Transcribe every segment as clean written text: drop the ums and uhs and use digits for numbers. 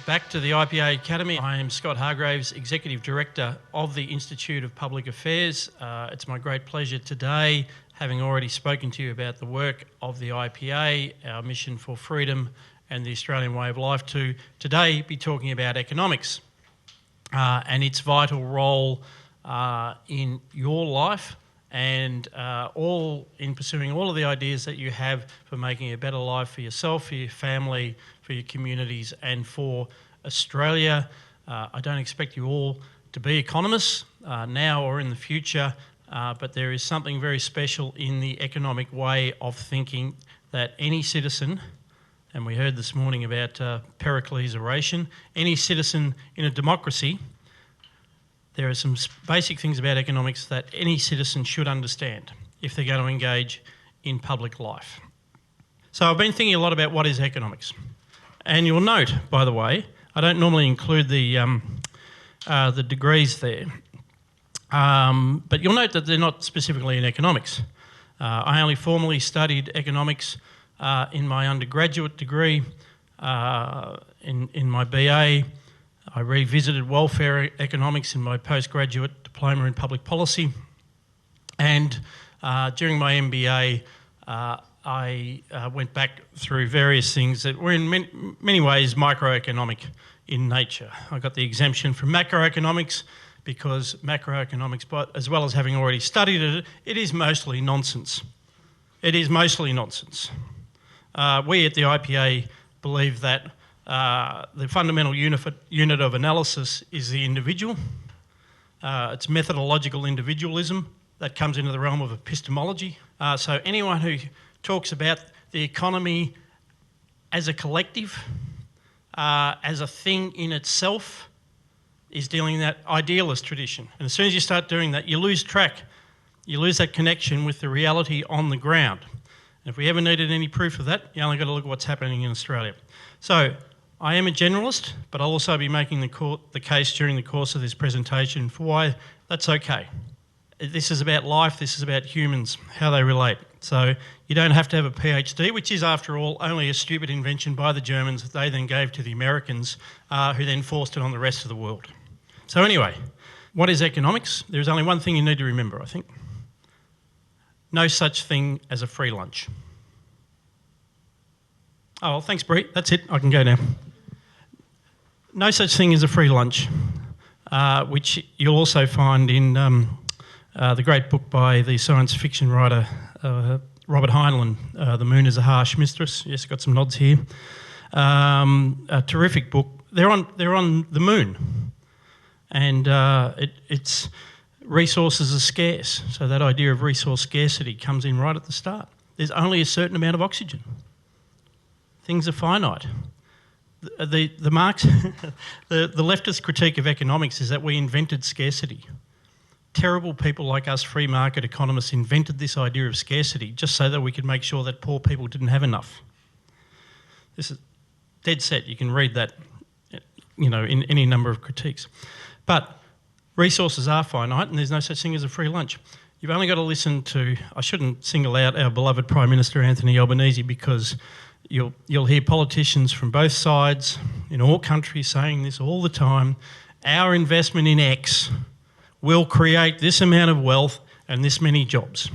back to the IPA Academy. I am Scott Hargreaves, Executive Director of the Institute of Public Affairs. It's my great pleasure today, having already spoken to you about the work of the IPA, our mission for freedom and the Australian way of life, to today be talking about economics and its vital role in your life and all in pursuing all of the ideas that you have for making a better life for yourself, for your family, for your communities and for Australia. I don't expect you all to be economists now or in the future, but there is something very special in the economic way of thinking that any citizen, and we heard this morning about Pericles' oration, any citizen in a democracy, there are some basic things about economics that any citizen should understand if they're going to engage in public life. So I've been thinking a lot about what is economics. And you'll note, by the way, I don't normally include the degrees there, but you'll note that they're not specifically in economics. I only formally studied economics in my undergraduate degree, in my BA. I revisited welfare economics in my postgraduate diploma in public policy, and during my MBA I went back through various things that were in many ways microeconomic in nature. I got the exemption from macroeconomics because macroeconomics, but as well as having already studied it, it is mostly nonsense. It is mostly nonsense. We at the IPA believe that the fundamental unit of analysis is the individual. It's methodological individualism that comes into the realm of epistemology. So anyone who talks about the economy as a collective, as a thing in itself, is dealing in that idealist tradition. And as soon as you start doing that, you lose track. You lose that connection with the reality on the ground. And if we ever needed any proof of that, you only got to look at what's happening in Australia. So I am a generalist, but I'll also be making the case during the course of this presentation for why that's okay. This is about life, this is about humans, how they relate. So you don't have to have a PhD, which is, after all, only a stupid invention by the Germans that they then gave to the Americans, who then forced it on the rest of the world. So anyway, what is economics? There's only one thing you need to remember, I think. No such thing as a free lunch. Oh, well, thanks, Bree. That's it. I can go now. No such thing as a free lunch, which you'll also find in the great book by the science fiction writer Robert Heinlein, The Moon is a Harsh Mistress. Yes, got some nods here. A terrific book. They're on the moon, and it's resources are scarce. So that idea of resource scarcity comes in right at the start. There's only a certain amount of oxygen. Things are finite. The Marx, the leftist critique of economics is that we invented scarcity. Terrible people like us free market economists invented this idea of scarcity just so that we could make sure that poor people didn't have enough. This is dead set. You can read that, in any number of critiques. But resources are finite and there's no such thing as a free lunch. You've only got to listen to, I shouldn't single out our beloved Prime Minister Anthony Albanese, because you'll hear politicians from both sides in all countries saying this all the time. Our investment in X will create this amount of wealth and this many jobs.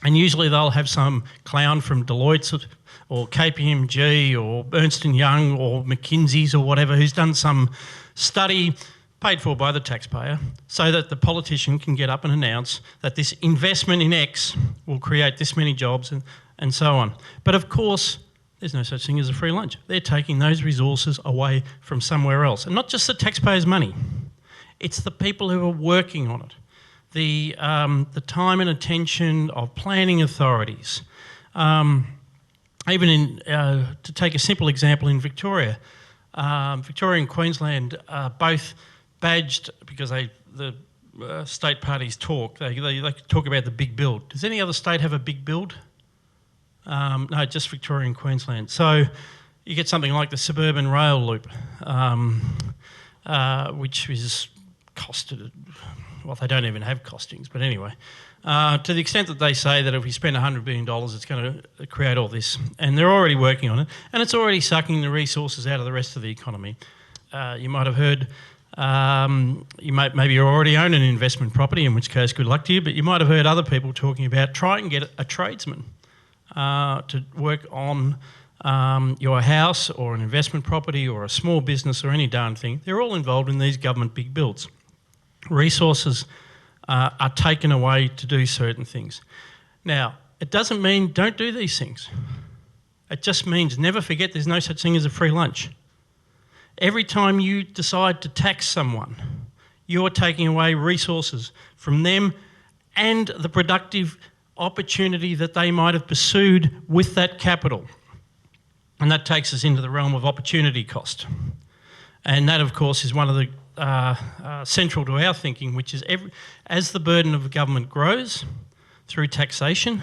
And usually they'll have some clown from Deloitte or KPMG or Ernst & Young or McKinsey's or whatever, who's done some study paid for by the taxpayer, so that the politician can get up and announce that this investment in X will create this many jobs and so on. But of course, there's no such thing as a free lunch. They're taking those resources away from somewhere else. And not just the taxpayers' money. It's the people who are working on it. The time and attention of planning authorities. Even to take a simple example in Victoria, Victoria and Queensland are both badged, because the state parties talk. They talk about the big build. Does any other state have a big build? No, just Victoria and Queensland. So you get something like the suburban rail loop, which is costed, well, they don't even have costings, but anyway, to the extent that they say that if we spend $100 billion, it's going to create all this. And they're already working on it. And it's already sucking the resources out of the rest of the economy. You might have heard, maybe you already own an investment property, in which case good luck to you, but you might have heard other people talking about try and get a tradesman to work on your house or an investment property or a small business or any darn thing. They're all involved in these government big builds. Resources are taken away to do certain things. Now, it doesn't mean don't do these things. It just means never forget there's no such thing as a free lunch. Every time you decide to tax someone, you're taking away resources from them and the productive opportunity that they might have pursued with that capital. And that takes us into the realm of opportunity cost. And that, of course, is one of the central to our thinking, which is as the burden of government grows through taxation,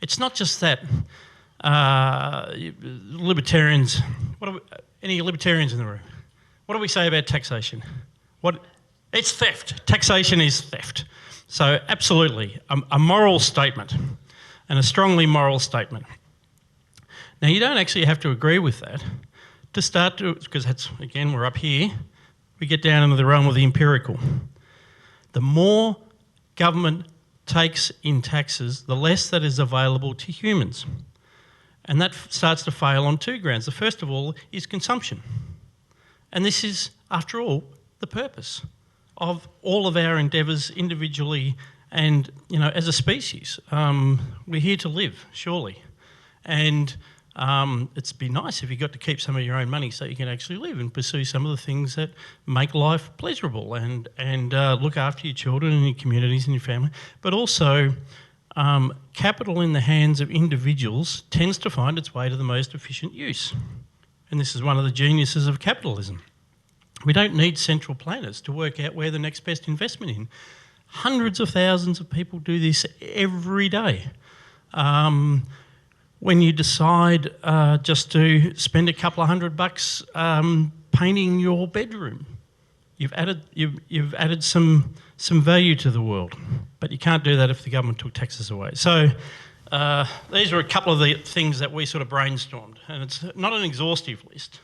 it's not just that libertarians, any libertarians in the room, what do we say about taxation? It's theft. Taxation is theft. So absolutely, a moral statement, and a strongly moral statement. Now, you don't actually have to agree with that to start to, because that's, again, we're up here, we get down into the realm of the empirical. The more government takes in taxes, the less that is available to humans. And that starts to fail on two grounds. The first of all is consumption. And this is, after all, the purpose of all of our endeavours individually and, as a species. We're here to live, surely. And it'd be nice if you got to keep some of your own money so you can actually live and pursue some of the things that make life pleasurable and look after your children and your communities and your family. But also, capital in the hands of individuals tends to find its way to the most efficient use. And this is one of the geniuses of capitalism. We don't need central planners to work out where the next best investment in. Hundreds of thousands of people do this every day. When you decide just to spend a couple of $100 painting your bedroom, you've added some value to the world, but you can't do that if the government took taxes away. So these are a couple of the things that we sort of brainstormed, and it's not an exhaustive list.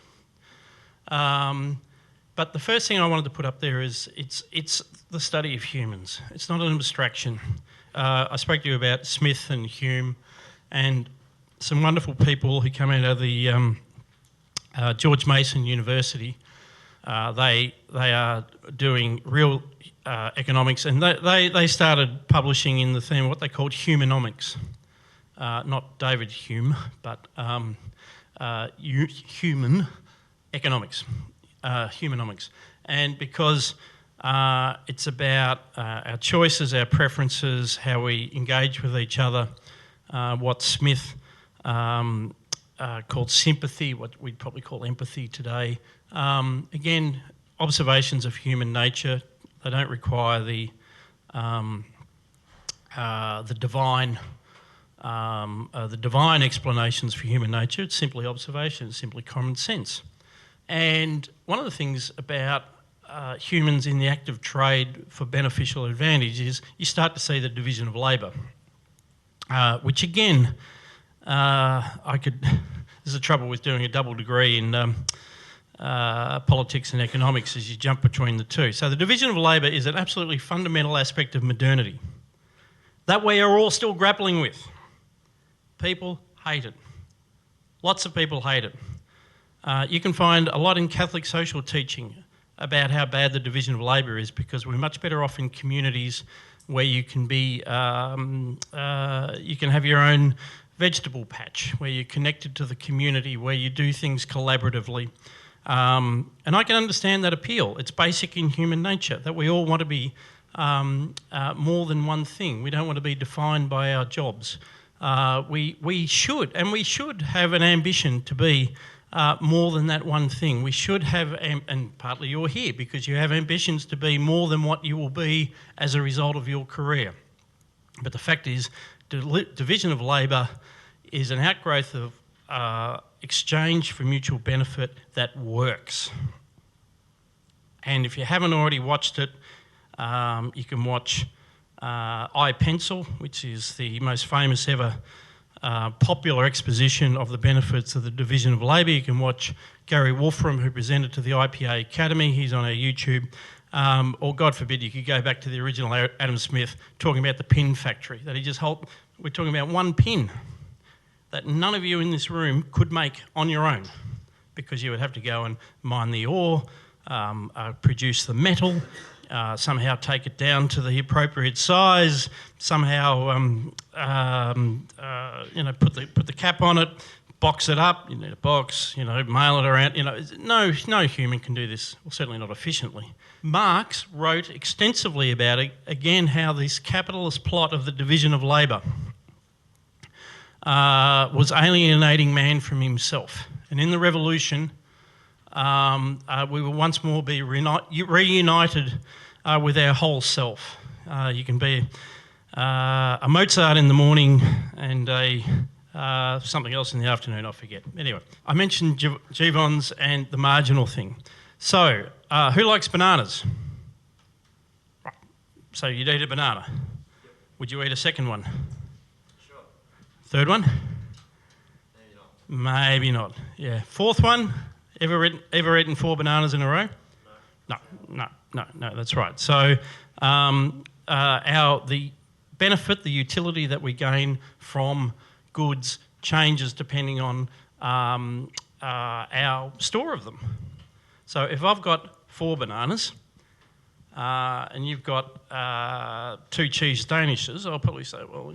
But the first thing I wanted to put up there is it's the study of humans. It's not an abstraction. I spoke to you about Smith and Hume and some wonderful people who come out of the George Mason University. They are doing real economics, and they started publishing in the theme of what they called humanomics. Not David Hume, but human economics, humanomics. And because it's about our choices, our preferences, how we engage with each other, what Smith called sympathy, what we'd probably call empathy today. Again, observations of human nature. They don't require the divine explanations for human nature. It's simply observation. It's simply common sense. And one of the things about humans in the act of trade for beneficial advantage is you start to see the division of labour, which again, there's the trouble with doing a double degree in politics and economics is you jump between the two. So the division of labour is an absolutely fundamental aspect of modernity that we are all still grappling with. People hate it. Lots of people hate it. You can find a lot in Catholic social teaching about how bad the division of labour is, because we're much better off in communities where you can be, you can have your own vegetable patch, where you're connected to the community, where you do things collaboratively. And I can understand that appeal. It's basic in human nature that we all want to be more than one thing. We don't want to be defined by our jobs. We should have an ambition to be more than that one thing. We should have, and partly you're here because you have ambitions to be more than what you will be as a result of your career. But the fact is, division of labour is an outgrowth of exchange for mutual benefit that works. And if you haven't already watched it, you can watch iPencil, which is the most famous ever popular exposition of the benefits of the division of labour. You can watch Gary Wolfram, who presented to the IPA Academy. He's on our YouTube. Or God forbid, you could go back to the original Adam Smith talking about the pin factory. That he just we're talking about one pin that none of you in this room could make on your own, because you would have to go and mine the ore, produce the metal, somehow take it down to the appropriate size, somehow put the cap on it, box it up. You need a box, mail it around. No human can do this, or certainly not efficiently. Marx wrote extensively about it, again, how this capitalist plot of the division of labour was alienating man from himself. And in the revolution, we will once more be reunited with our whole self. You can be a Mozart in the morning and something else in the afternoon, I forget. Anyway, I mentioned Jevons and the marginal thing. So, who likes bananas? Right. So you'd eat a banana. Yep. Would you eat a second one? Sure. Third one? Maybe not. Maybe not. Yeah. Fourth one? Ever eaten 4 bananas in a row? No. No. That's right. So the benefit, the utility that we gain from goods changes depending on our store of them. So if I've got 4 bananas and you've got 2 cheese danishes, I'll probably say, well,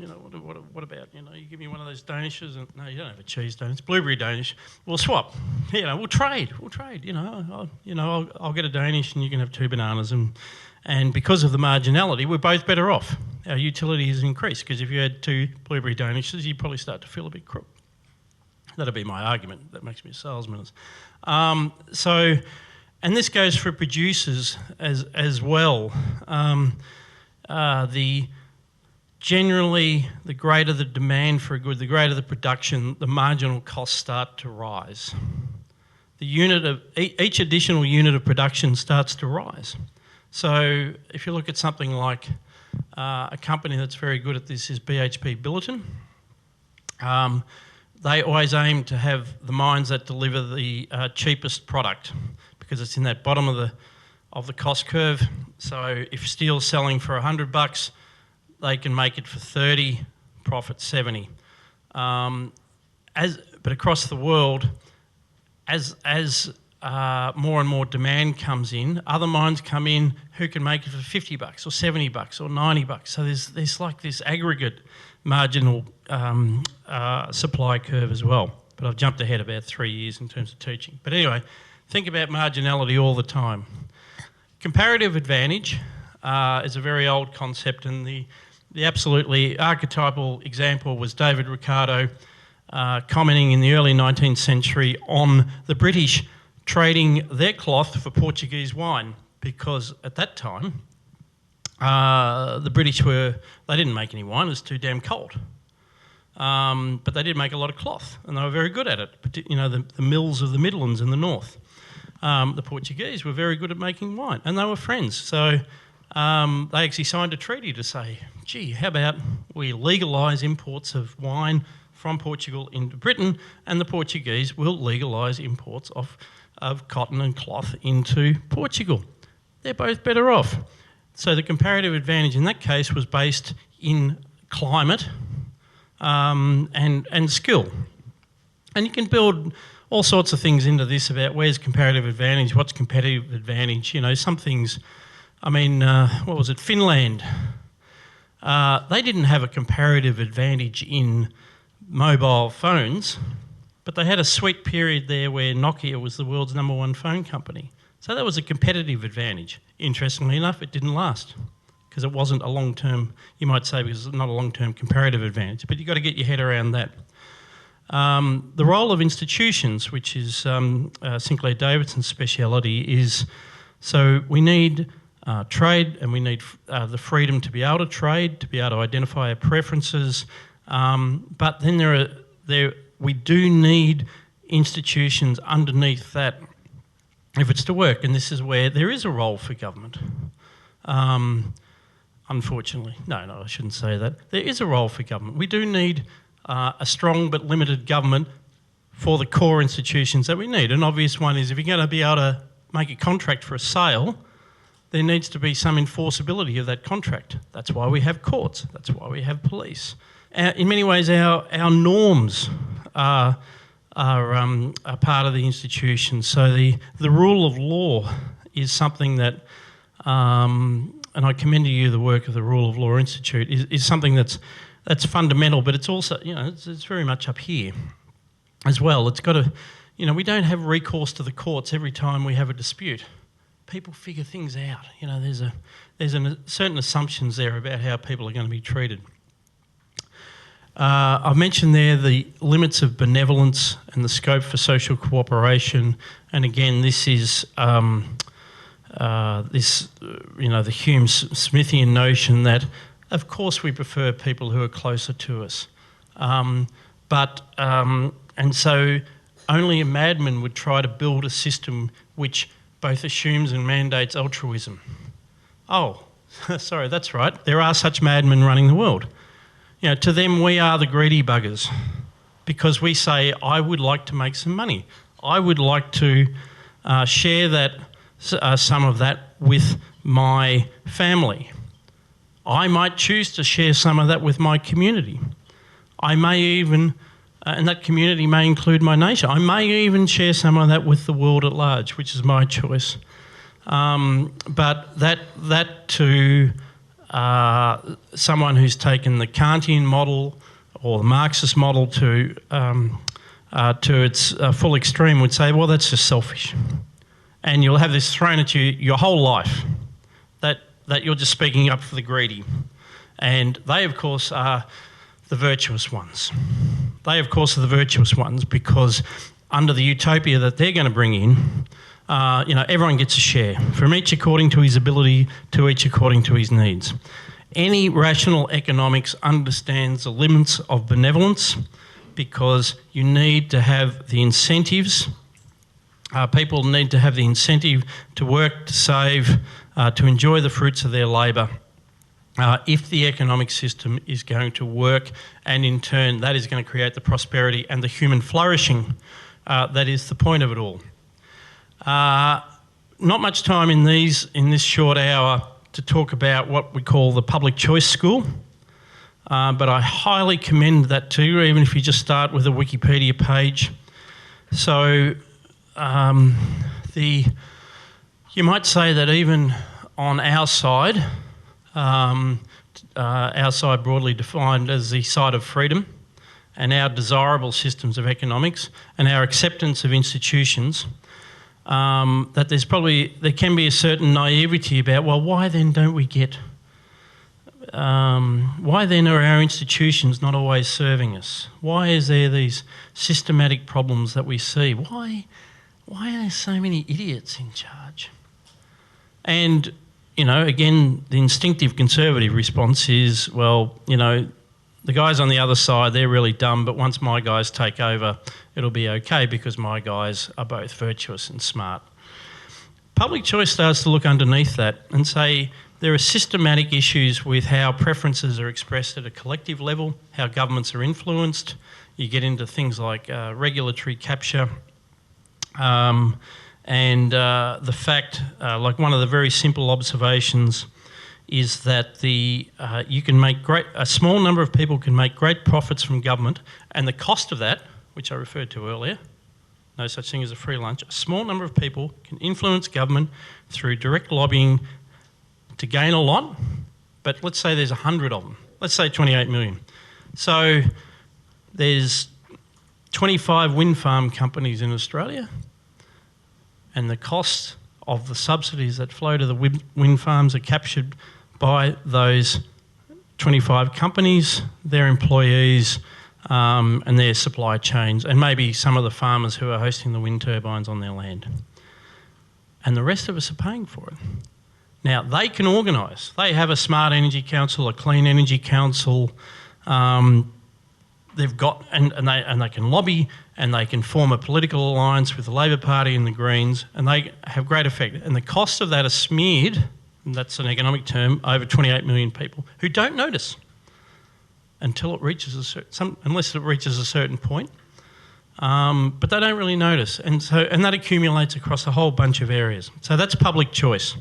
what about, you give me one of those danishes, and no, you don't have a cheese danish, blueberry danish. We'll swap. We'll trade. I'll get a danish and you can have 2 bananas, and because of the marginality, we're both better off. Our utility is increased, because if you had 2 blueberry danishes, you'd probably start to feel a bit crook. That'd be my argument. That makes me a salesman. And this goes for producers as well. Generally, the greater the demand for a good, the greater the production, the marginal costs start to rise. Each additional unit of production starts to rise. So if you look at something like a company that's very good at this is BHP Billiton. They always aim to have the mines that deliver the cheapest product, because it's in that bottom of the cost curve. So if steel's selling for $100, they can make it for 30, profit 70. But across the world, as more and more demand comes in, other mines come in who can make it for $50 or $70 or $90. So there's like this aggregate marginal supply curve as well. But I've jumped ahead about 3 years in terms of teaching. But anyway, think about marginality all the time. Comparative advantage is a very old concept, and the absolutely archetypal example was David Ricardo commenting in the early 19th century on the British trading their cloth for Portuguese wine, because at that time the British they didn't make any wine, it was too damn cold. But they did make a lot of cloth, and they were very good at it. The mills of the Midlands in the north. The Portuguese were very good at making wine, and they were friends. So they actually signed a treaty to say, gee, how about we legalise imports of wine from Portugal into Britain, and the Portuguese will legalise imports of cotton and cloth into Portugal. They're both better off. So the comparative advantage in that case was based in climate and skill. And you can build all sorts of things into this about where's comparative advantage, what's competitive advantage. Some things, what was it, Finland? They didn't have a comparative advantage in mobile phones, but they had a sweet period there where Nokia was the world's #1 phone company. So that was a competitive advantage. Interestingly enough, it didn't last, because it wasn't a long-term, you might say, because it's not a long-term comparative advantage, but you've got to get your head around that. The role of institutions, which is Sinclair Davidson's speciality, is so we need trade, and we need the freedom to be able to trade, to be able to identify our preferences, but then we do need institutions underneath that if it's to work, and this is where there is a role for government. unfortunately. No, I shouldn't say that. There is a role for government. We do need a strong but limited government for the core institutions that we need. An obvious one is if you're going to be able to make a contract for a sale, there needs to be some enforceability of that contract. That's why we have courts. That's why we have police. In many ways, our norms are part of the institution. So the rule of law is something that, and I commend to you the work of the Rule of Law Institute, is something that's fundamental, but it's also, it's very much up here as well. It's got to, we don't have recourse to the courts every time we have a dispute. People figure things out. There's certain assumptions there about how people are going to be treated. I've mentioned there the limits of benevolence and the scope for social cooperation, and again, this is the Hume-Smithian notion that, of course, we prefer people who are closer to us, and so only a madman would try to build a system which both assumes and mandates altruism. Oh, sorry, that's right. There are such madmen running the world. To them, we are the greedy buggers because we say, I would like to make some money. I would like to share that some of that with my family. I might choose to share some of that with my community. I may even, and that community may include my nation, I may even share some of that with the world at large, which is my choice. But that to someone who's taken the Kantian model or the Marxist model to its full extreme would say, well, that's just selfish. And you'll have this thrown at you your whole life, that you're just speaking up for the greedy. And they, of course, are the virtuous ones. They, of course, are the virtuous ones because under the utopia that they're going to bring in, everyone gets a share, from each according to his ability to each according to his needs. Any rational economics understands the limits of benevolence because you need to have the incentives. People need to have the incentive to work, to save, to enjoy the fruits of their labour. If the economic system is going to work, and in turn that is going to create the prosperity and the human flourishing that is the point of it all. Not much time in this short hour to talk about what we call the public choice school, but I highly commend that to you, even if you just start with a Wikipedia page. So you might say that even on our side broadly defined as the side of freedom, and our desirable systems of economics and our acceptance of institutions, that there can be a certain naivety about, well, why then don't we get, why then are our institutions not always serving us? Why is there these systematic problems that we see? Why are there so many idiots in charge? And, again, the instinctive conservative response is, well, the guys on the other side, they're really dumb, but once my guys take over, it'll be okay because my guys are both virtuous and smart. Public choice starts to look underneath that and say there are systematic issues with how preferences are expressed at a collective level, how governments are influenced. You get into things like regulatory capture and the fact, like one of the very simple observations is that you can make a small number of people can make great profits from government, and the cost of that, which I referred to earlier, no such thing as a free lunch, a small number of people can influence government through direct lobbying to gain a lot, but let's say there's 100 of them. Let's say 28 million. So there's 25 wind farm companies in Australia, and the cost of the subsidies that flow to the wind farms are captured by those 25 companies, their employees, and their supply chains, and maybe some of the farmers who are hosting the wind turbines on their land. And the rest of us are paying for it. Now, they can organise. They have a Smart Energy Council, a Clean Energy Council. They've got, and they can lobby, and they can form a political alliance with the Labor Party and the Greens, and they have great effect. And the cost of that are smeared and that's an economic term, over 28 million people who don't notice until it reaches unless it reaches a certain point. But they don't really notice, and that accumulates across a whole bunch of areas. So that's public choice,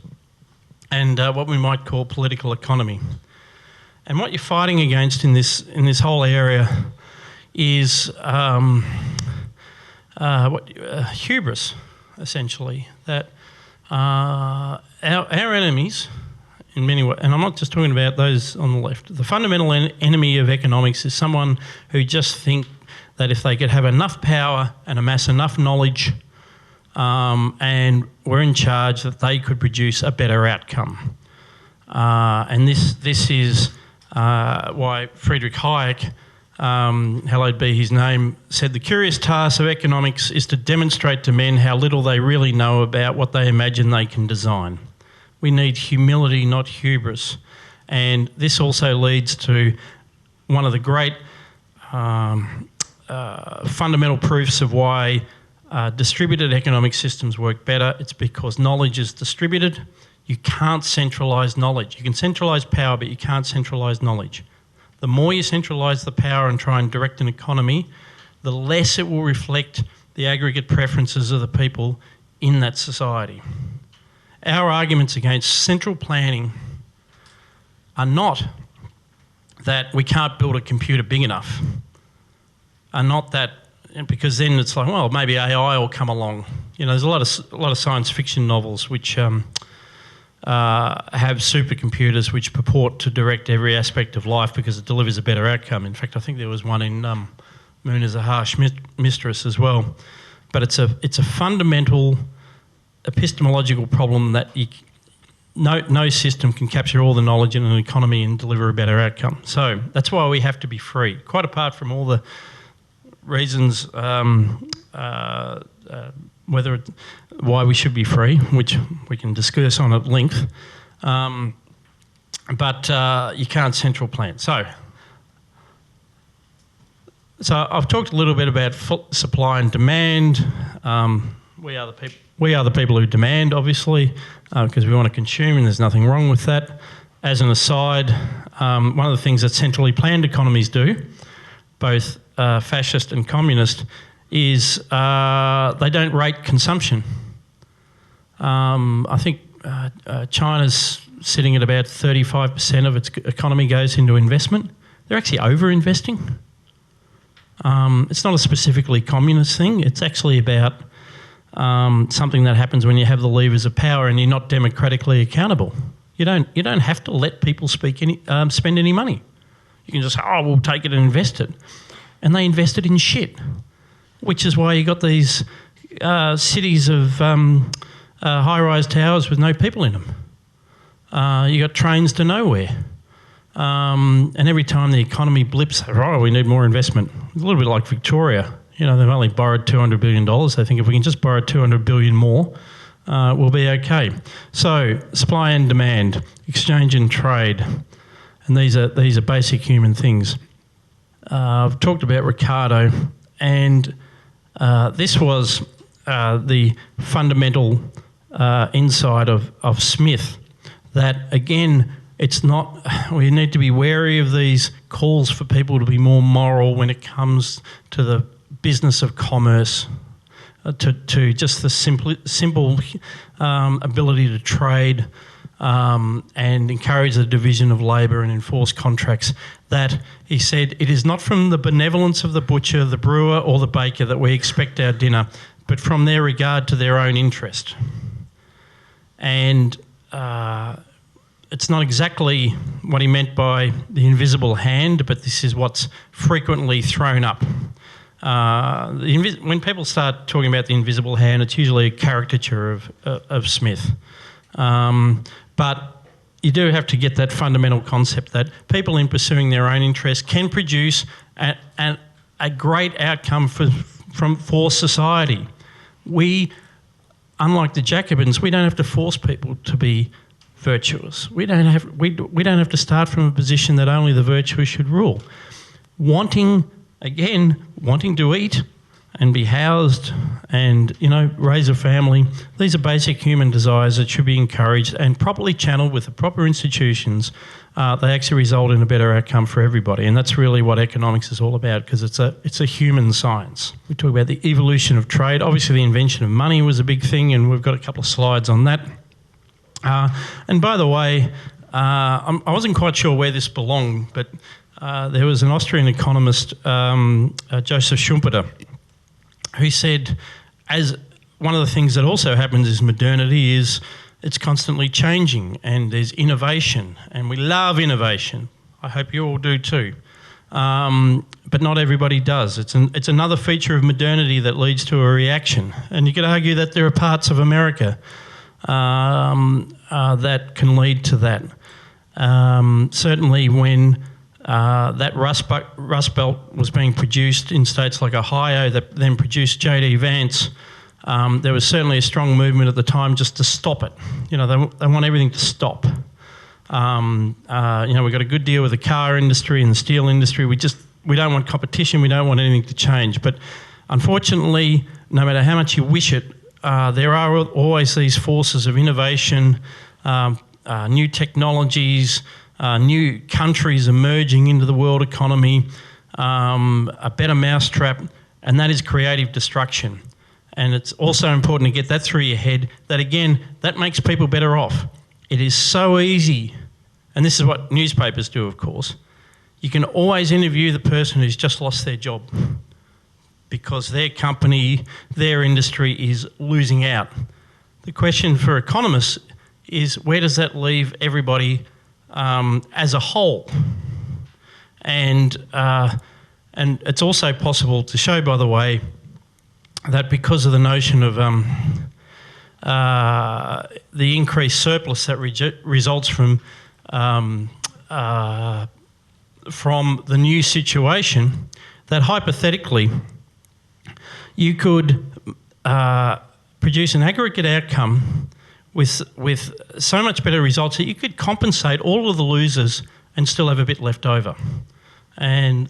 and what we might call political economy. And what you're fighting against in this whole area is hubris, essentially. That our enemies, in many ways, and I'm not just talking about those on the left. The fundamental enemy of economics is someone who just think that if they could have enough power and amass enough knowledge and were in charge, that they could produce a better outcome. And this is why Friedrich Hayek, hallowed be his name, said the curious task of economics is to demonstrate to men how little they really know about what they imagine they can design. We need humility, not hubris. And this also leads to one of the great fundamental proofs of why distributed economic systems work better. It's because knowledge is distributed. You can't centralise knowledge. You can centralise power, but you can't centralise knowledge. The more you centralise the power and try and direct an economy, the less it will reflect the aggregate preferences of the people in that society. Our arguments against central planning are not that we can't build a computer big enough, are not that, because then it's like, well, maybe AI will come along. You know, there's a lot of science fiction novels which have supercomputers which purport to direct every aspect of life because it delivers a better outcome. In fact, I think there was one in Moon is a Harsh Mistress as well. But it's a fundamental epistemological problem that no system can capture all the knowledge in an economy and deliver a better outcome. So that's why we have to be free, quite apart from all the reasons why we should be free, which we can discuss on at length, but you can't central plan. So I've talked a little bit about supply and demand. We are the people who demand, obviously, because we want to consume, and there's nothing wrong with that. As an aside, one of the things that centrally planned economies do, both fascist and communist, is they don't rate consumption. I think China's sitting at about 35% of its economy goes into investment. They're actually over-investing. It's not a specifically communist thing. It's actually about something that happens when you have the levers of power and you're not democratically accountable. You don't have to let people spend any money. You can just say, oh, we'll take it and invest it. And they invest it in shit, which is why you got these cities of high-rise towers with no people in them. You got trains to nowhere. And every time the economy blips, oh, we need more investment. It's a little bit like Victoria. You know, they've only borrowed $200 billion. They think if we can just borrow $200 billion more, we'll be okay. So supply and demand, exchange and trade, and these are basic human things. I've talked about Ricardo, and this was the fundamental insight of Smith, that again, it's not, we need to be wary of these calls for people to be more moral when it comes to the business of commerce, to just the simple ability to trade and encourage the division of labour and enforce contracts. That, he said, it is not from the benevolence of the butcher, the brewer or the baker that we expect our dinner, but from their regard to their own interest. And it's not exactly what he meant by the invisible hand, but this is what's frequently thrown up. When people start talking about the invisible hand, it's usually a caricature of Smith. But you do have to get that fundamental concept that people in pursuing their own interests can produce a great outcome for society. We, unlike the Jacobins, we don't have to force people to be virtuous. We don't have to start from a position that only the virtuous should rule. Wanting to eat and be housed and, raise a family. These are basic human desires that should be encouraged and properly channeled with the proper institutions. They actually result in a better outcome for everybody, and that's really what economics is all about, because it's a human science. We talk about the evolution of trade. Obviously, the invention of money was a big thing, and we've got a couple of slides on that. And by the way, I wasn't quite sure where this belonged, but there was an Austrian economist, Joseph Schumpeter, who said, as one of the things that also happens is modernity is it's constantly changing, and there's innovation, and we love innovation. I hope you all do too. But not everybody does. It's another feature of modernity that leads to a reaction. And you could argue that there are parts of America that can lead to that. Certainly when that Rust Belt was being produced in states like Ohio that then produced J.D. Vance, there was certainly a strong movement at the time just to stop it. They want everything to stop. We've got a good deal with the car industry and the steel industry. We don't want competition. We don't want anything to change. But unfortunately, no matter how much you wish it, there are always these forces of innovation, new technologies, new countries emerging into the world economy, a better mousetrap, and that is creative destruction. And it's also important to get that through your head, that again, that makes people better off. It is so easy, and this is what newspapers do, of course. You can always interview the person who's just lost their job because their company, their industry is losing out. The question for economists is, where does that leave everybody as a whole? And it's also possible to show, by the way, that because of the notion of the increased surplus that results from the new situation, that hypothetically you could produce an aggregate outcome with so much better results that you could compensate all of the losers and still have a bit left over. And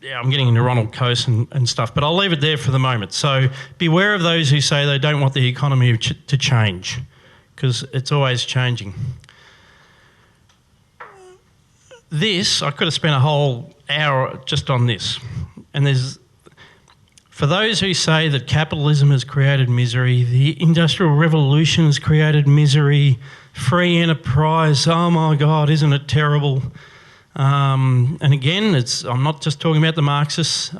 yeah, I'm getting into Ronald Coase and stuff, but I'll leave it there for the moment. So beware of those who say they don't want the economy to change, because it's always changing. I could have spent a whole hour just on this. And for those who say that capitalism has created misery, the Industrial Revolution has created misery, free enterprise, oh my God, isn't it terrible? And again, I'm not just talking about the Marxists.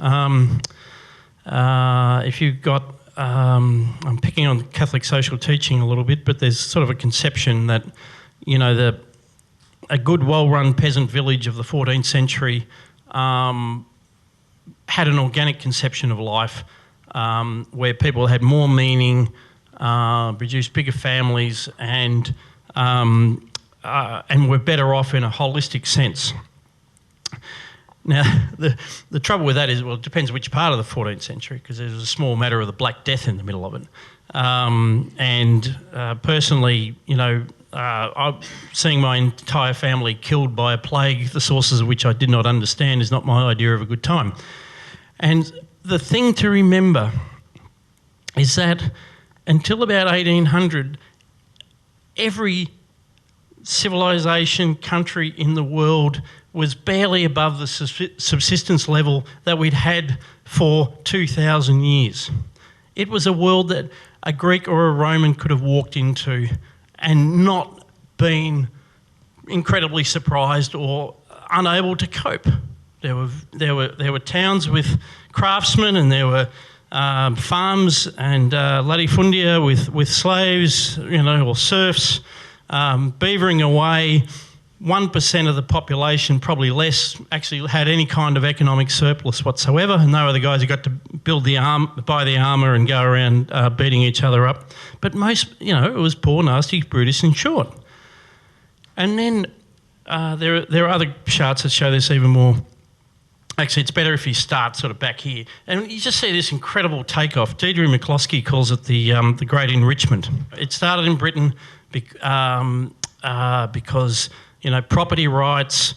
If you've got, I'm picking on Catholic social teaching a little bit, but there's sort of a conception that, a good, well-run peasant village of the 14th century had an organic conception of life where people had more meaning, produced bigger families, and were better off in a holistic sense. Now, the trouble with that is, well, it depends which part of the 14th century, because there's a small matter of the Black Death in the middle of it. Personally, I'm seeing my entire family killed by a plague, the sources of which I did not understand, is not my idea of a good time. And the thing to remember is that until about 1800, every civilization, country in the world was barely above the subsistence level that we'd had for 2,000 years. It was a world that a Greek or a Roman could have walked into and not been incredibly surprised or unable to cope. There were towns with craftsmen, and there were farms and latifundia with slaves, or serfs, beavering away. 1% of the population, probably less, actually had any kind of economic surplus whatsoever, and they were the guys who got to buy the armour and go around beating each other up. But most, it was poor, nasty, brutish and short. And then there are other charts that show this even more. Actually, it's better if you start sort of back here. And you just see this incredible takeoff. Deirdre McCloskey calls it the Great Enrichment. It started in Britain because property rights,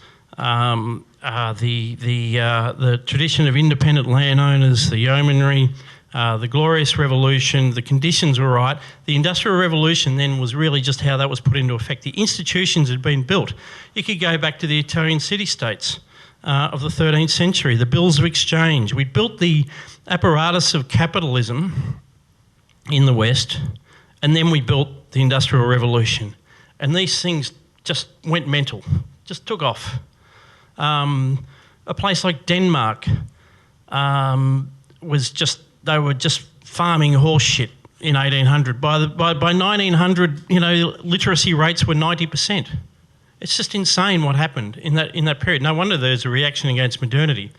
the tradition of independent landowners, the yeomanry, the Glorious Revolution, the conditions were right. The Industrial Revolution then was really just how that was put into effect. The institutions had been built. You could go back to the Italian city-states of the 13th century, the bills of exchange. We built the apparatus of capitalism in the West, and then we built the Industrial Revolution. And these things just went mental, just took off. A place like Denmark they were just farming horse shit in 1800. By 1900, literacy rates were 90%. It's just insane what happened in that period. No wonder there's a reaction against modernity.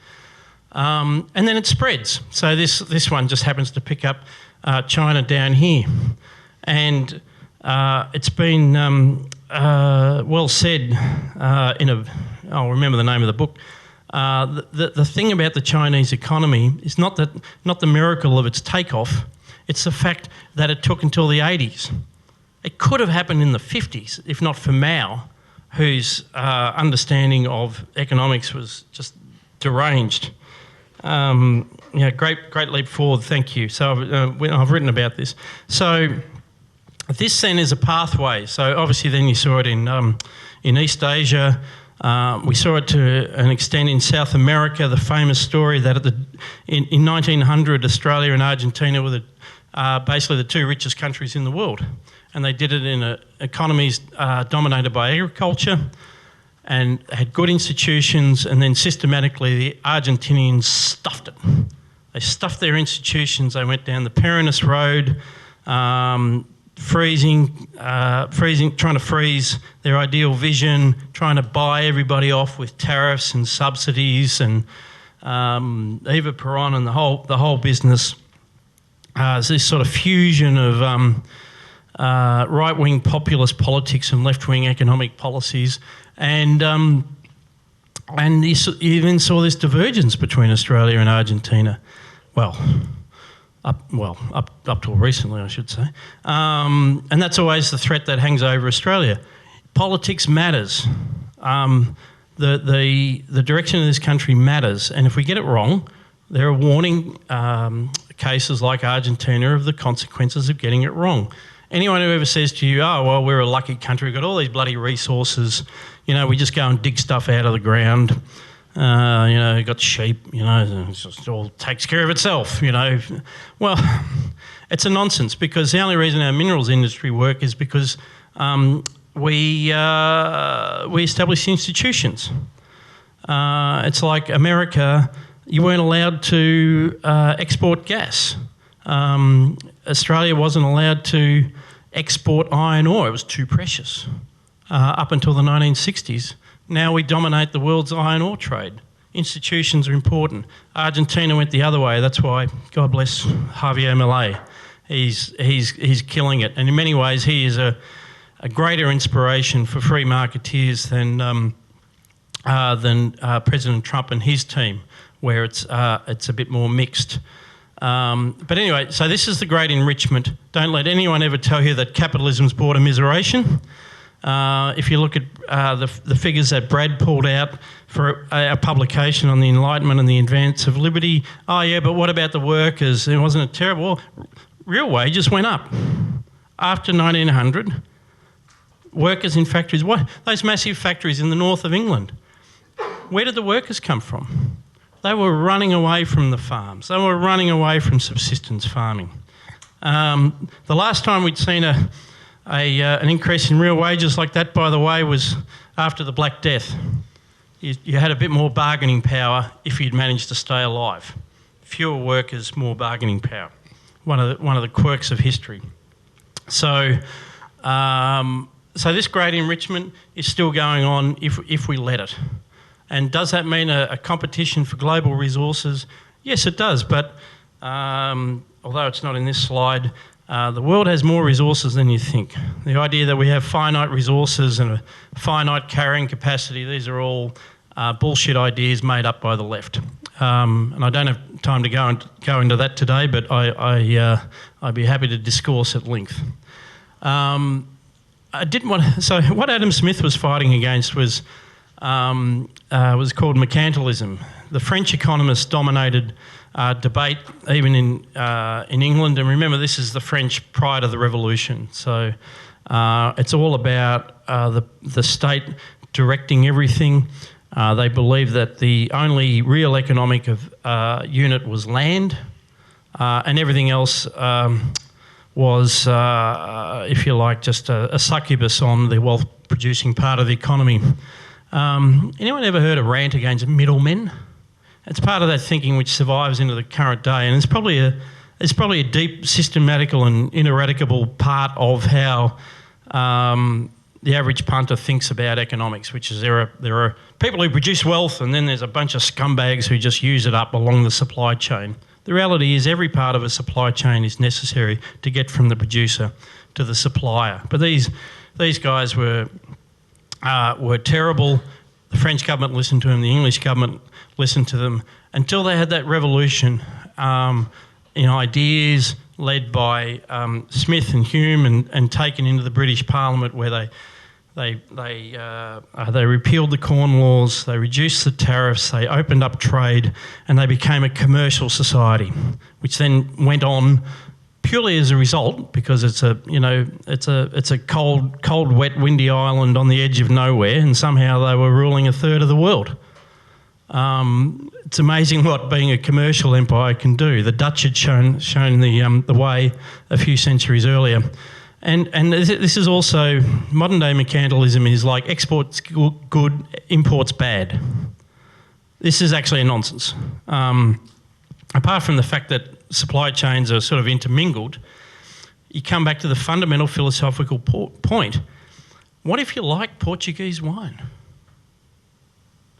And then it spreads. So this one just happens to pick up China down here. And it's been well said I'll remember the name of the book. The thing about the Chinese economy is not the miracle of its takeoff, it's the fact that it took until the 80s. It could have happened in the 50s, if not for Mao, whose understanding of economics was just deranged. Great leap forward, thank you. So I've written about this. So this then is a pathway. So obviously then you saw it in East Asia. We saw it to an extent in South America, the famous story that in 1900 Australia and Argentina were basically the two richest countries in the world. And they did it in economies dominated by agriculture and had good institutions, and then systematically the Argentinians stuffed it. They stuffed their institutions, they went down the perilous road, freezing, trying to freeze their ideal vision, trying to buy everybody off with tariffs and subsidies and Eva Peron and the whole business. It's this sort of fusion of right-wing populist politics and left-wing economic policies, and you even saw this divergence between Australia and Argentina. Up till recently, I should say. And that's always the threat that hangs over Australia. Politics matters. The direction of this country matters. And if we get it wrong, there are warning cases like Argentina of the consequences of getting it wrong. Anyone who ever says to you, oh, well, we're a lucky country, we've got all these bloody resources, we just go and dig stuff out of the ground. Got sheep, it just all takes care of itself, Well, it's a nonsense, because the only reason our minerals industry work is because we establish institutions. It's like America, you weren't allowed to export gas. Australia wasn't allowed to export iron ore, it was too precious, up until the 1960s. Now we dominate the world's iron ore trade. Institutions are important. Argentina went the other way. That's why, God bless Javier Milei. He's killing it. And in many ways, he is a greater inspiration for free marketeers than President Trump and his team, where it's a bit more mixed. But anyway, so this is the Great Enrichment. Don't let anyone ever tell you that capitalism's brought immiseration. If you look at the figures that Brad pulled out for a publication on the Enlightenment and the advance of liberty, oh yeah, but what about the workers? It wasn't it terrible? Real wages went up. After 1900, workers in factories, those massive factories in the north of England, where did the workers come from? They were running away from the farms. They were running away from subsistence farming. The last time we'd seen an increase in real wages like that, by the way, was after the Black Death. You had a bit more bargaining power if you'd managed to stay alive. Fewer workers, more bargaining power. One of the quirks of history. So this Great Enrichment is still going on if we let it. And does that mean a competition for global resources? Yes, it does. But although it's not in this slide, the world has more resources than you think. The idea that we have finite resources and a finite carrying capacity, these are all bullshit ideas made up by the left. And I don't have time to go into that today, but I'd be happy to discourse at length. So what Adam Smith was fighting against was was called mercantilism. The French economists dominated debate even in England, and remember this is the French prior to the revolution. So it's all about the state directing everything. They believed that the only real economic unit was land, and everything else was, if you like, just a succubus on the wealth-producing part of the economy. Anyone ever heard a rant against middlemen? It's part of that thinking which survives into the current day, and it's probably a deep systematical and ineradicable part of how the average punter thinks about economics, which is there are people who produce wealth, and then there's a bunch of scumbags who just use it up along the supply chain. The reality is every part of a supply chain is necessary to get from the producer to the supplier. But these guys were terrible. The French government listened to them, the English government listened to them, until they had that revolution in ideas led by Smith and Hume and taken into the British Parliament, where they repealed the Corn Laws, they reduced the tariffs, they opened up trade, and they became a commercial society, which then went on purely as a result, because it's a cold, wet, windy island on the edge of nowhere, and somehow they were ruling a third of the world. It's amazing what being a commercial empire can do. The Dutch had shown the way a few centuries earlier. And this is also, modern day mercantilism is like exports good, imports bad. This is actually a nonsense. Apart from the fact that supply chains are sort of intermingled, you come back to the fundamental philosophical point. What if you like Portuguese wine?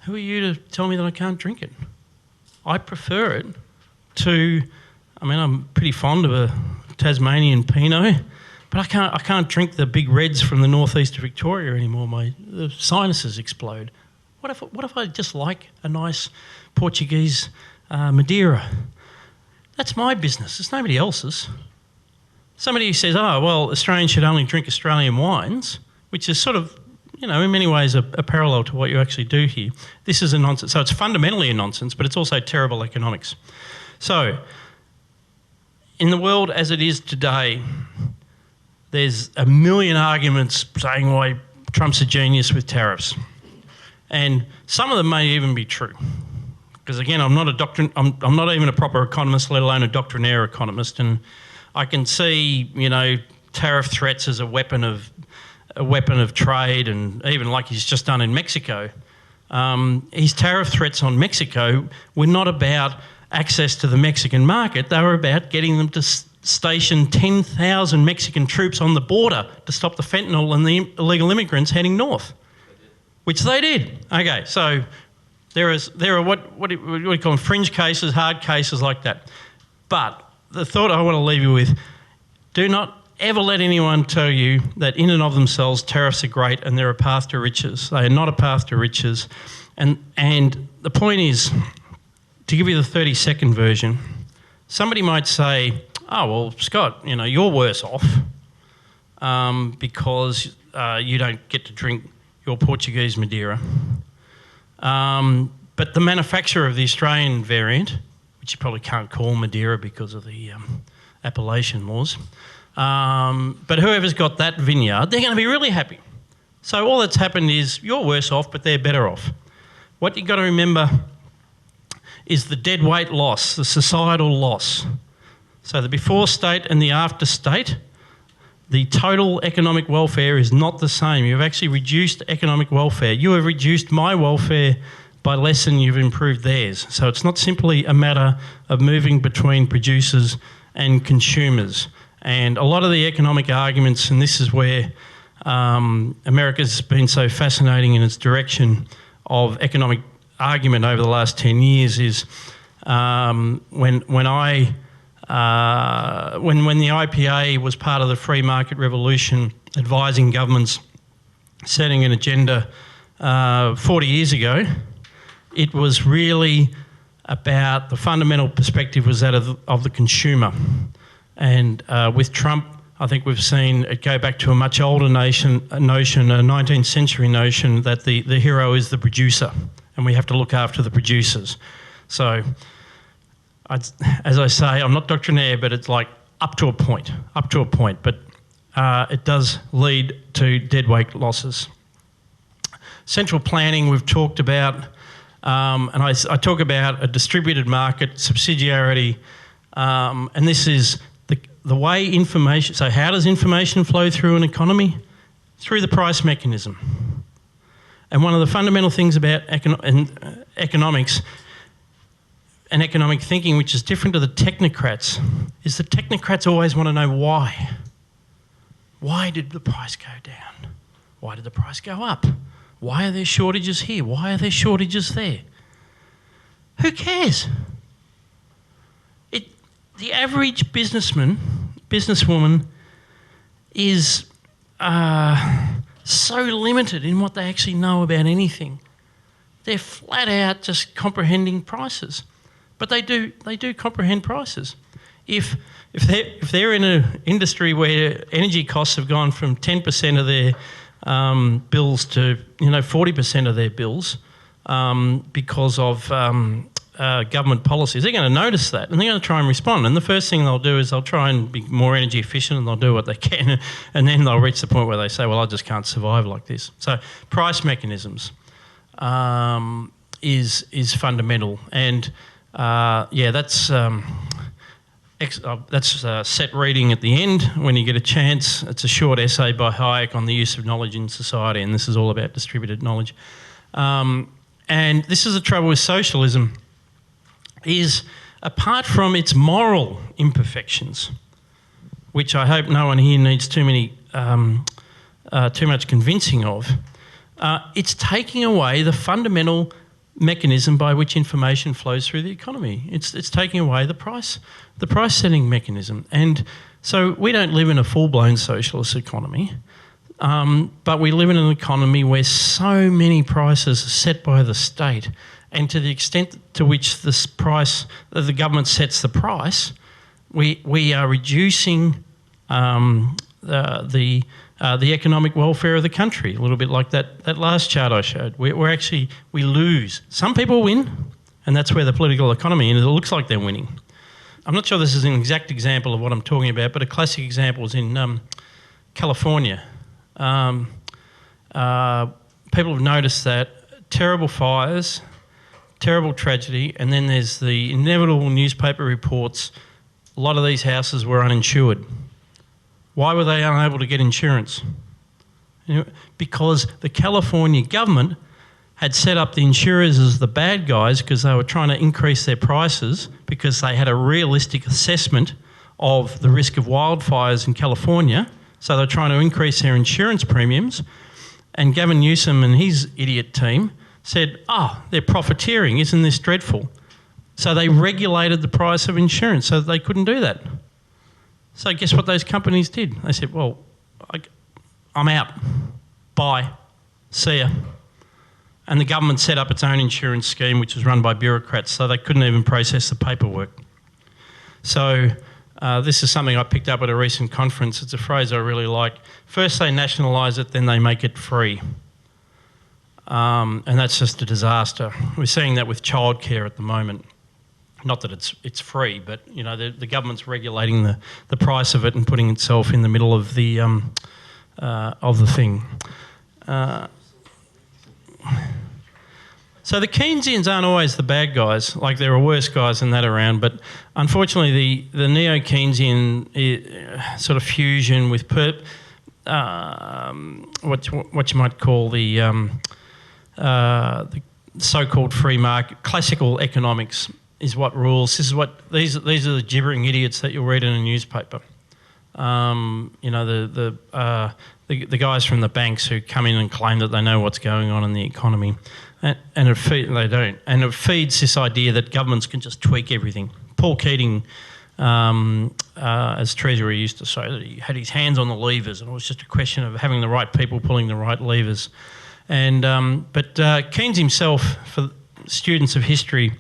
Who are you to tell me that I can't drink it? I prefer it to, I'm pretty fond of a Tasmanian Pinot, but I can't drink the big reds from the northeast of Victoria anymore. The sinuses explode. What if I just like a nice Portuguese Madeira? That's my business. It's nobody else's. Somebody who says, oh, well, Australians should only drink Australian wines, which is sort of, in many ways a parallel to what you actually do here. This is a nonsense. So it's fundamentally a nonsense, but it's also terrible economics. So in the world as it is today, there's a million arguments saying why Trump's a genius with tariffs. And some of them may even be true. Because again, I'm not even a proper economist, let alone a doctrinaire economist, and I can see, tariff threats as a weapon of trade, and even like he's just done in Mexico. His tariff threats on Mexico were not about access to the Mexican market, they were about getting them to station 10,000 Mexican troops on the border to stop the fentanyl and the illegal immigrants heading north, which they did. Okay, so there are what do you call them, fringe cases, hard cases like that. But the thought I want to leave you with, do not ever let anyone tell you that in and of themselves tariffs are great and they're a path to riches. They are not a path to riches. And the point is, to give you the 30-second version, somebody might say, oh, well, Scott, you're worse off because you don't get to drink your Portuguese Madeira. But the manufacturer of the Australian variant, which you probably can't call Madeira because of the appellation laws, but whoever's got that vineyard, they're going to be really happy. So all that's happened is you're worse off, but they're better off. What you've got to remember is the dead weight loss, the societal loss. So the before state and the after state, the total economic welfare is not the same. You've actually reduced economic welfare. You have reduced my welfare by less than you've improved theirs. So it's not simply a matter of moving between producers and consumers. And a lot of the economic arguments, and this is where America's been so fascinating in its direction of economic argument over the last 10 years, is when the IPA was part of the free market revolution, advising governments, setting an agenda 40 years ago, it was really about the fundamental perspective was that of the consumer. And with Trump I think we've seen it go back to a much older notion, a 19th century notion that the hero is the producer and we have to look after the producers. So, as I say, I'm not doctrinaire, but it's like up to a point, but it does lead to deadweight losses. Central planning we've talked about, and I talk about a distributed market, subsidiarity, and this is the way information, so how does information flow through an economy? Through the price mechanism. And one of the fundamental things about economics and economic thinking, which is different to the technocrats, is the technocrats always want to know why. Why did the price go down? Why did the price go up? Why are there shortages here? Why are there shortages there? Who cares? The average businessman, businesswoman is so limited in what they actually know about anything. They're flat out just comprehending prices, but they do comprehend prices. If they're in an industry where energy costs have gone from 10% of their bills to 40% of their bills because of government policies, they're going to notice that and they're going to try and respond. And the first thing they'll do is they'll try and be more energy efficient and they'll do what they can, and then they'll reach the point where they say, well, I just can't survive like this. So price mechanisms is fundamental. And that's set reading at the end when you get a chance. It's a short essay by Hayek on the use of knowledge in society, and this is all about distributed knowledge. And this is the trouble with socialism, is apart from its moral imperfections, which I hope no one here needs too much convincing of, it's taking away the fundamental mechanism by which information flows through the economy. It's taking away the price setting mechanism. And so we don't live in a full-blown socialist economy, but we live in an economy where so many prices are set by the state, and to the extent to which the government sets the price, we are reducing the economic welfare of the country, a little bit like that last chart I showed. We lose. Some people win, and that's where the political economy, and it looks like they're winning. I'm not sure this is an exact example of what I'm talking about, but a classic example is in California. People have noticed that terrible fires, terrible tragedy, and then there's the inevitable newspaper reports, a lot of these houses were uninsured. Why were they unable to get insurance? Because the California government had set up the insurers as the bad guys because they were trying to increase their prices because they had a realistic assessment of the risk of wildfires in California. So they're trying to increase their insurance premiums. And Gavin Newsom and his idiot team said, they're profiteering, isn't this dreadful? So they regulated the price of insurance so that they couldn't do that. So guess what those companies did? They said, well, I'm out. Bye. See ya. And the government set up its own insurance scheme, which was run by bureaucrats, so they couldn't even process the paperwork. So this is something I picked up at a recent conference. It's a phrase I really like. First they nationalise it, then they make it free. And that's just a disaster. We're seeing that with childcare at the moment. Not that it's free, but the government's regulating the price of it and putting itself in the middle of the thing. So the Keynesians aren't always the bad guys. Like, there are worse guys than that around, but unfortunately the neo-Keynesian sort of fusion with what you might call the so-called free market, classical economics is what rules. These are the gibbering idiots that you'll read in a newspaper. The guys from the banks who come in and claim that they know what's going on in the economy, and they don't. And it feeds this idea that governments can just tweak everything. Paul Keating, as Treasurer, used to say that he had his hands on the levers, and it was just a question of having the right people pulling the right levers. And but Keynes himself, for students of history,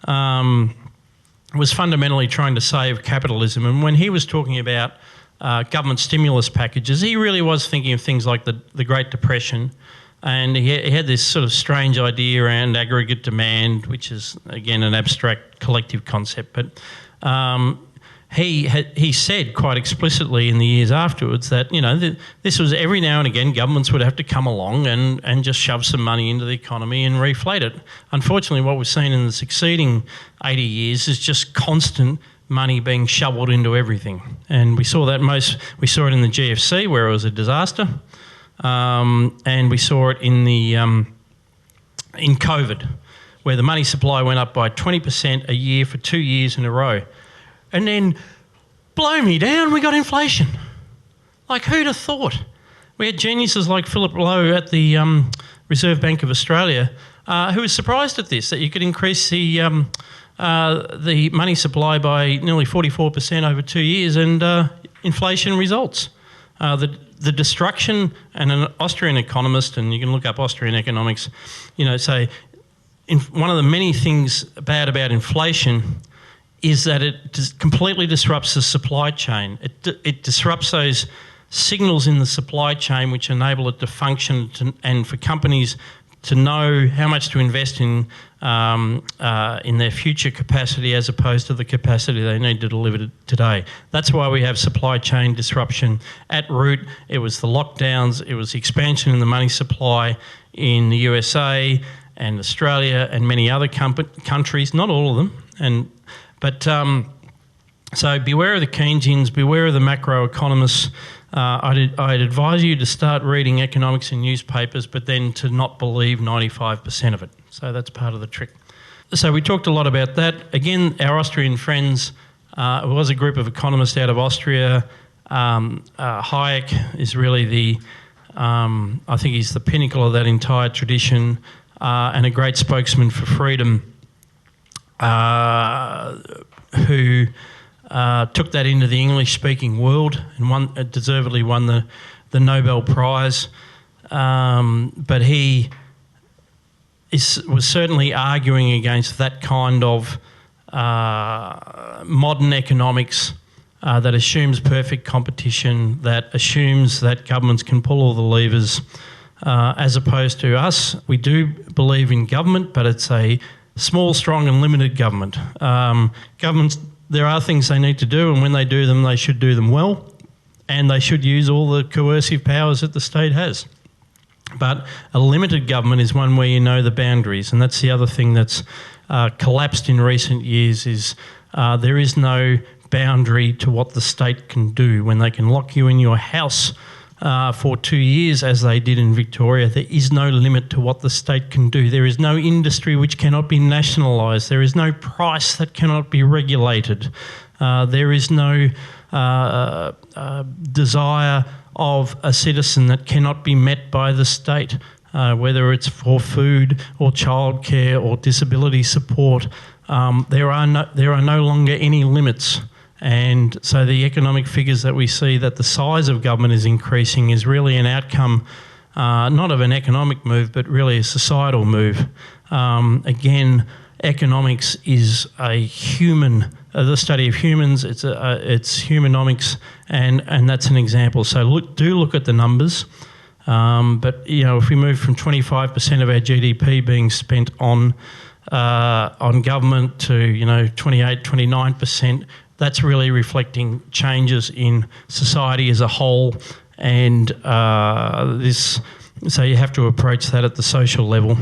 was fundamentally trying to save capitalism. And when he was talking about government stimulus packages. He really was thinking of things like the Great Depression, and he had this sort of strange idea around aggregate demand, which is, again, an abstract collective concept. But he said quite explicitly in the years afterwards that, this was every now and again governments would have to come along and just shove some money into the economy and reflate it. Unfortunately, what we've seen in the succeeding 80 years is just constant money being shoveled into everything. And we saw it in the GFC, where it was a disaster. And we saw it in COVID, where the money supply went up by 20% a year for 2 years in a row. And then, blow me down, we got inflation. Like, who'd have thought? We had geniuses like Philip Lowe at the Reserve Bank of Australia who was surprised at this, that you could increase the money supply by nearly 44% over 2 years and inflation results. The destruction, and an Austrian economist, and you can look up Austrian economics, say one of the many things bad about inflation is that it completely disrupts the supply chain. It disrupts those signals in the supply chain which enable it to function and for companies to know how much to invest in their future capacity as opposed to the capacity they need to deliver today. That's why we have supply chain disruption. At root, it was the lockdowns, it was the expansion in the money supply in the USA and Australia and many other countries, not all of them. So beware of the Keynesians, beware of the macroeconomists. I'd advise you to start reading economics in newspapers, but then to not believe 95% of it. So that's part of the trick. So we talked a lot about that. Again, our Austrian friends, it was a group of economists out of Austria. Hayek is really I think he's the pinnacle of that entire tradition, and a great spokesman for freedom, who took that into the English-speaking world and deservedly won the Nobel Prize. But he was certainly arguing against that kind of modern economics that assumes perfect competition, that assumes that governments can pull all the levers, as opposed to us. We do believe in government, but it's a small, strong and limited government. Governments, there are things they need to do, and when they do them, they should do them well, and they should use all the coercive powers that the state has. But a limited government is one where you know the boundaries, and that's the other thing that's collapsed in recent years is there is no boundary to what the state can do. When they can lock you in your house for 2 years, as they did in Victoria, there is no limit to what the state can do. There is no industry which cannot be nationalised. There is no price that cannot be regulated. There is no desire of a citizen that cannot be met by the state, whether it's for food or childcare or disability support. There are no longer any limits. And so the economic figures that we see that the size of government is increasing is really an outcome not of an economic move, but really a societal move. Again, economics is a human, the study of humans. It's humanomics, and that's an example. So do look at the numbers. But if we move from 25% of our GDP being spent on government to 28, 29%. That's really reflecting changes in society as a whole, and so you have to approach that at the social level.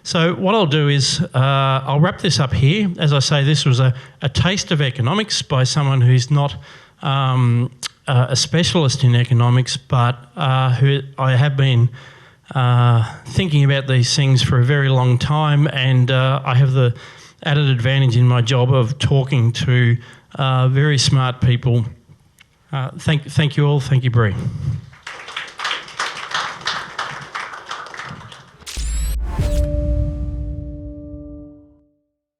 So what I'll do is I'll wrap this up here. As I say, this was a taste of economics by someone who's not a specialist in economics, but who I have been thinking about these things for a very long time, and I have the added advantage in my job of talking to very smart people. Thank you all. Thank you, Bree.